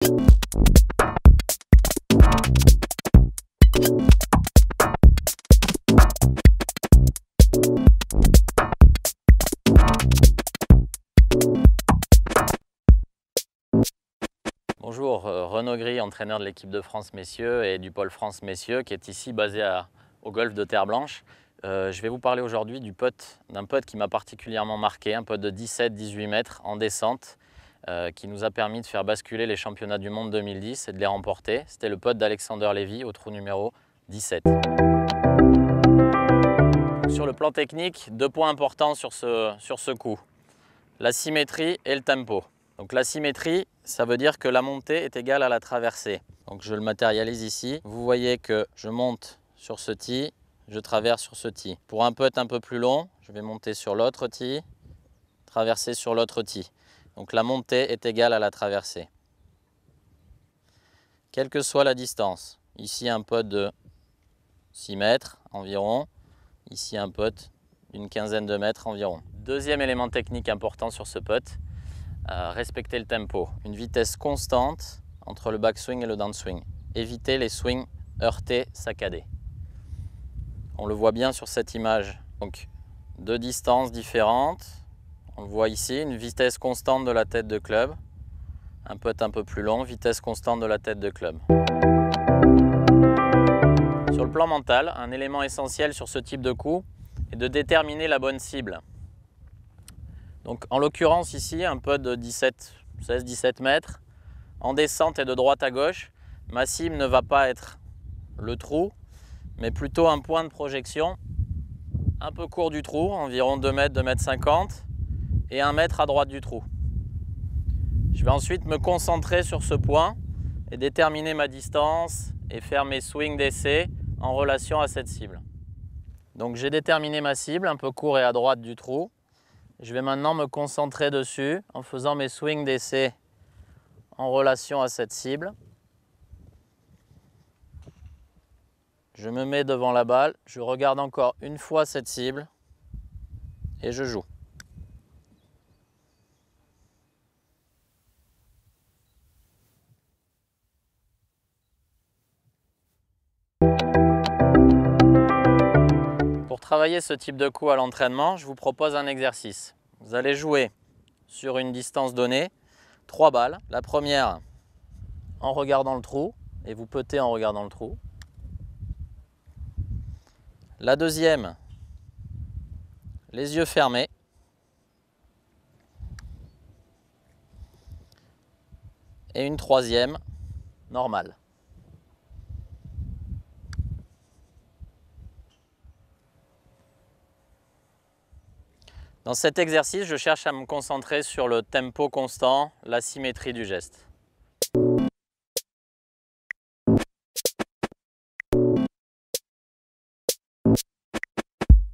Bonjour, Renaud Gris, entraîneur de l'équipe de France Messieurs et du pôle France Messieurs qui est ici basé au golfe de Terre-Blanche. Je vais vous parler aujourd'hui d'un putt qui m'a particulièrement marqué, un putt de 17-18 mètres en descente qui nous a permis de faire basculer les championnats du monde 2010 et de les remporter. C'était le putt d'Alexander Lévy au trou numéro 17. Sur le plan technique, deux points importants sur ce coup, la symétrie et le tempo. Donc la symétrie, ça veut dire que la montée est égale à la traversée. Donc je le matérialise ici. Vous voyez que je monte sur ce tee, je traverse sur ce tee. Pour un putt un peu plus long, je vais monter sur l'autre tee, traverser sur l'autre tee. Donc la montée est égale à la traversée. Quelle que soit la distance. Ici un putt de 6 mètres environ. Ici un putt d'une quinzaine de mètres environ. Deuxième élément technique important sur ce putt. Respecter le tempo, une vitesse constante entre le backswing et le downswing. Éviter les swings heurtés, saccadés. On le voit bien sur cette image. Donc, deux distances différentes. On le voit ici, une vitesse constante de la tête de club. Un putt un peu plus long, vitesse constante de la tête de club. Sur le plan mental, un élément essentiel sur ce type de coup est de déterminer la bonne cible. Donc, en l'occurrence ici, un putt de 16-17 mètres, en descente et de droite à gauche, ma cible ne va pas être le trou, mais plutôt un point de projection un peu court du trou, environ 2 mètres, 2 mètres 50, et 1 mètre à droite du trou. Je vais ensuite me concentrer sur ce point et déterminer ma distance et faire mes swings d'essai en relation à cette cible. Donc j'ai déterminé ma cible, un peu court et à droite du trou. Je vais maintenant me concentrer dessus en faisant mes swings d'essai en relation à cette cible. Je me mets devant la balle, je regarde encore une fois cette cible et je joue. Pour travailler ce type de coup à l'entraînement, je vous propose un exercice. Vous allez jouer sur une distance donnée, 3 balles. La première en regardant le trou, et vous puttez en regardant le trou. La deuxième, les yeux fermés. Et une troisième, normale. Dans cet exercice, je cherche à me concentrer sur le tempo constant, la symétrie du geste.